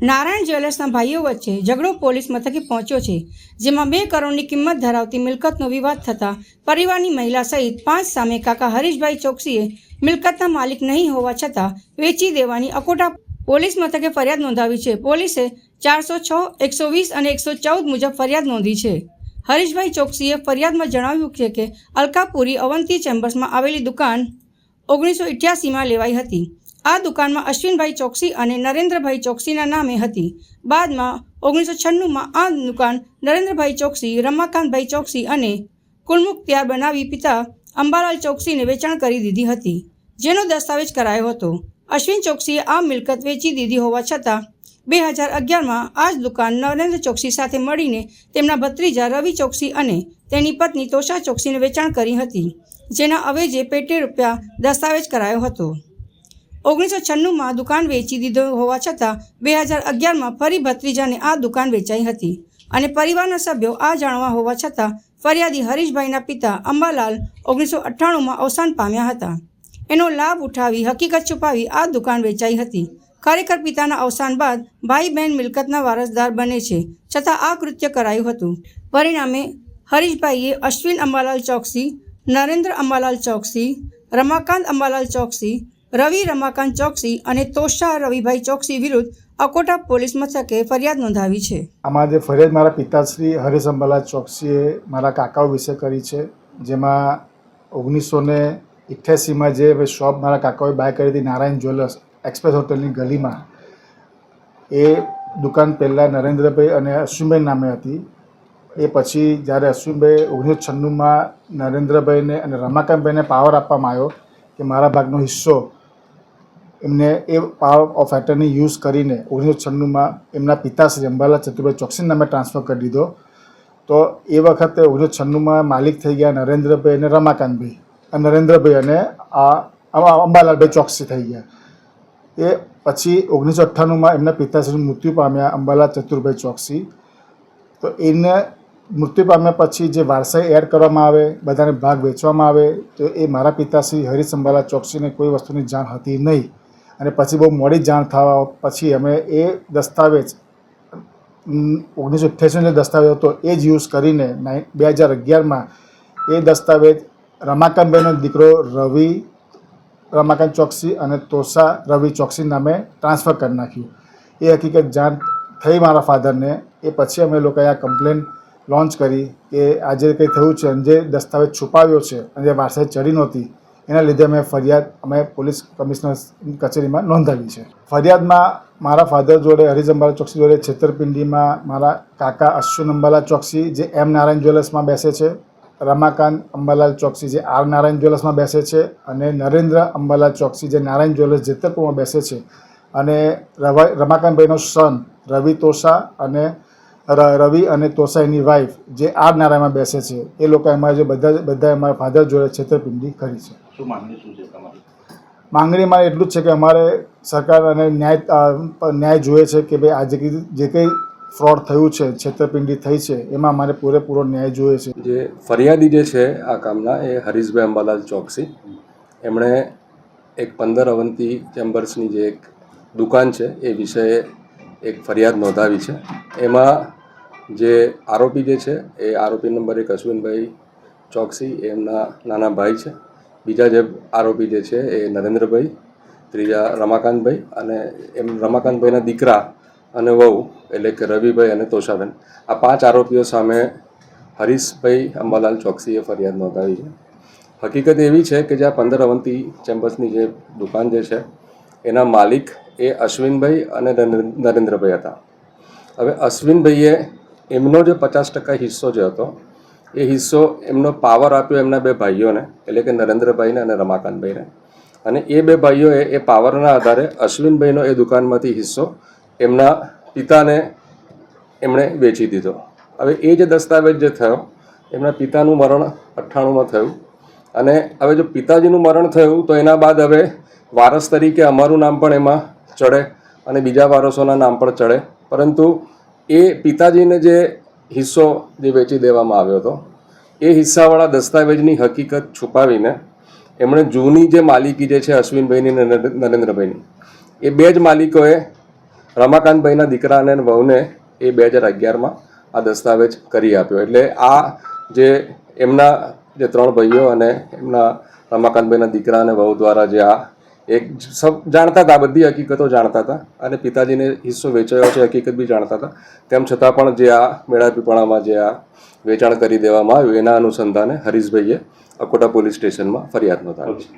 નારાયણ જ્વેલર્સના ભાઈઓ વચ્ચે ઝઘડો પોલીસ મથકે પહોંચ્યો છે, જેમાં 2 કરોડની કિંમત ધરાવતી મિલકતનો વિવાદ થતાં પરિવારની મહિલા સહિત 5 સામે કાકા હરીશભાઈ ચોકસીએ મિલકતના માલિક નહીં હોવા છતાં વેચી દેવાની અકોટા પોલીસ મથકે ફરિયાદ નોંધાવી છે. પોલીસે 406, 120 અને 114 મુજબ ફરિયાદ નોંધી છે. હરીશભાઈ ચોકસીએ ફરિયાદમાં જણાવ્યું છે કે અલકાપુરી અવંતી ચેમ્બર્સમાં આવેલી દુકાન 1988માં લેવાઈ હતી. આ દુકાનમાં અશ્વિનભાઈ ચોકસી અને નરેન્દ્રભાઈ ચોકસીના નામે હતી. બાદમાં 1996માં આ દુકાન નરેન્દ્રભાઈ ચોકસી, રમાકાંતભાઈ ચોકસી અને કુલમુખ્તિયાર બનાવી પિતા અંબાલાલ ચોકસીને વેચાણ કરી દીધી હતી, જેનો દસ્તાવેજ કરાયો હતો. અશ્વિન ચોકસીએ આ મિલકત વેચી દીધી હોવા છતાં 2011માં આ જ દુકાન નરેન્દ્ર ચોકસી સાથે મળીને તેમના ભત્રીજા રવિ ચોકસી અને તેની પત્ની તોષા ચોકસીને વેચાણ કરી હતી, જેના અવેજે પેટે રૂપિયા દસ્તાવેજ કરાયો હતો. 1996માં દુકાન વેચી દીધો હોવા છતાં 2011માં ફરી ભત્રીજાને આ દુકાન વેચાઈ હતી અને પરિવારના સભ્યો આ જાણવા હોવા છતાં ફરિયાદી હરીશભાઈના પિતા અંબાલાલ 1998માં અવસાન પામ્યા હતા. એનો લાભ ઉઠાવી હકીકત છુપાવી આ દુકાન વેચાઈ હતી. ખરેખર પિતાના અવસાન બાદ ભાઈ બહેન મિલકતના વારસદાર બને છે, છતાં આ કૃત્ય કરાયું હતું. પરિણામે હરીશભાઈએ અશ્વિન અંબાલાલ ચોકસી, નરેન્દ્ર અંબાલાલ ચોકસી, રમાકાંત અંબાલાલ ચોકસી, રવિ રમાકાંત ચોકસી અને તોષા રવિભાઈ ચોકસી વિરુદ્ધ અકોટા પોલીસ મથકે ફરિયાદ નોંધાવી છે. આમાં જે ફરિયાદ મારા પિતાશ્રી હરીશ અંબાલાલ ચોકસીએ મારા કાકાઓ વિશે કરી છે, જેમાં 1988માં જે શોપ મારા કાકાઓએ બાય કરી હતી નારાયણ જ્વેલર્સ એક્સપ્રેસ હોટલની ગલીમાં, એ દુકાન પહેલાં નરેન્દ્રભાઈ અને અશ્વિનભાઈ નામે હતી. એ પછી જ્યારે અશ્વિનભાઈ 1996માં નરેન્દ્રભાઈને અને રમાકાંતભાઈને પાવર આપવામાં આવ્યો કે મારા ભાગનો હિસ્સો એમને એ પાવર ઓફ એટર્ની યુઝ કરીને 1996માં એમના પિતાશ્રી અંબાલાલ ચતુરભાઈ ચોકસી નામે ટ્રાન્સફર કરી દીધો. તો એ વખતે 1996માં માલિક થઈ ગયા નરેન્દ્રભાઈ અને રમાકાંતભાઈ, નરેન્દ્રભાઈ અને અંબાલાલભાઈ ચોકસી થઈ ગયા. એ પછી 1998માં એમના પિતાશ્રી મૃત્યુ પામ્યા અંબાલાલ ચતુરભાઈ ચોકસી. તો એને મૃત્યુ પામ્યા પછી જે વારસાઈ એડ કરવામાં આવે, બધાને ભાગ વેચવામાં આવે, તો એ મારા પિતાશ્રી હરીશ અંબાલાલ ચોકસીને કોઈ વસ્તુની જાણ હતી નહીં. અને પછી બહુ મોડી જાણ થવા પછી અમે એ દસ્તાવેજ 1988 જે દસ્તાવેજ હતો એ જ યુઝ કરીને 2011માં એ દસ્તાવેજ રમાકાંતભાઈનો દીકરો રવિ રમાકાંત ચોકસી અને તોષા રવિ ચોકસી નામે ટ્રાન્સફર કરી નાખ્યું. એ હકીકત જાણ થઈ મારા ફાધરને. એ પછી અમે લોકોએ આ કમ્પ્લેન લોન્ચ કરી કે આજે કંઈ થયું છે અને જે દસ્તાવેજ છુપાવ્યો છે અને જે વારસાઈ ચડી નહોતી, એના લીધે અમે પોલીસ કમિશનર કચેરીમાં નોંધાવી છે. ફરિયાદમાં મારા ફાધર જોડે હરીશ અંબાલાલ ચોકસી જોડે છેતરપિંડીમાં મારા કાકા અશ્વિન અંબાલાલ ચોકસી જે એમ નારાયણ જ્વેલર્સમાં બેસે છે, રમાકાંત અંબાલાલ ચોકસી જે આર નારાયણ જ્વેલર્સમાં બેસે છે અને નરેન્દ્ર અંબાલાલ ચોકસી જે નારાયણ જ્વેલર્સ જેતરપુરમાં બેસે છે, અને રમાકાંતભાઈનો સન રવિ તોષા અને રવિ અને તોષા એની વાઈફ જે આર નારાયણમાં બેસે છે, એ લોકો અમારે જે બધા અમારા ફાધર જોડે છેતરપિંડી કરી છે. શું માંગણી શું છે તમારી? માંગણી મારે એટલું જ છે કે અમારે સરકાર અને ન્યાય જોઈએ છે કે ભાઈ આ જે કંઈ ફ્રોડ થયું છે, છેતરપિંડી થઈ છે, એમાં અમારે પૂરેપૂરો ન્યાય જોઈએ છે. જે ફરિયાદી જે છે આ કામના એ હરીશભાઈ અંબાલાલ ચોકસી, એમણે એક 15 અવંતી ચેમ્બર્સની જે એક દુકાન છે એ વિષયે એક ફરિયાદ નોંધાવી છે. એમાં જે આરોપી જે છે એ આરોપી નંબર 1 અશ્વિનભાઈ ચોકસી એમના નાના ભાઈ છે. બીજા જે આરોપી જે છે એ નરેન્દ્રભાઈ, ત્રીજા રમાકાંતભાઈ અને રમાકાંતભાઈના દીકરા અને વહુ એટલે કે રવિભાઈ અને તોષાબેન, આ 5 આરોપીઓ સામે હરીશભાઈ અંબાલાલ ચોકસીએ ફરિયાદ નોંધાવી છે. હકીકત એવી છે કે જે આ 15 અવંતી ચેમ્બર્સની જે દુકાન જે છે એના માલિક એ અશ્વિનભાઈ અને નરેન્દ્રભાઈ હતા. હવે અશ્વિનભાઈએ એમનો જે 50% હિસ્સો જે હતો એ હિસ્સો એમનો પાવર આપ્યો એમના 2 ભાઈઓને એટલે કે નરેન્દ્રભાઈને અને રમાકાંતભાઈને, અને એ 2 ભાઈઓએ એ પાવરના આધારે અશ્વિનભાઈનો એ દુકાનમાંથી હિસ્સો એમના પિતાને એમણે વેચી દીધો. હવે એ જે દસ્તાવેજ જે થયો, એમના પિતાનું મરણ 98માં થયું, અને હવે જો પિતાજીનું મરણ થયું તો એના બાદ હવે વારસ તરીકે અમારું નામ પણ એમાં ચડે અને બીજા વારસોના નામ પણ ચડે. પરંતુ એ પિતાજીને જે હિસ્સો જે વેચી દેવામાં આવ્યો હતો એ હિસ્સાવાળા દસ્તાવેજની હકીકત છુપાવીને એમણે જૂની જે માલિકી જે છે અશ્વિનભાઈની અને નરેન્દ્રભાઈની, એ 2 જ માલિકોએ રમાકાંતભાઈના દીકરા અને વહુને એ 2011માં આ દસ્તાવેજ કરી આપ્યો. એટલે આ જે એમના જે 3 ભાઈઓ અને એમના રમાકાંતભાઈના દીકરા અને વહુ દ્વારા જે આ એક જાણતા હતા, બધી હકીકતો જાણતા હતા અને પિતાજીને હિસ્સો વેચાયો છે હકીકત બી જાણતા હતા, તેમ છતાં પણ જે આ મેળાપીપળામાં જે આ વેચાણ કરી દેવામાં આવ્યું એના અનુસંધાને હરીશભાઈએ અકોટા પોલીસ સ્ટેશનમાં ફરિયાદ નોંધાવી છે.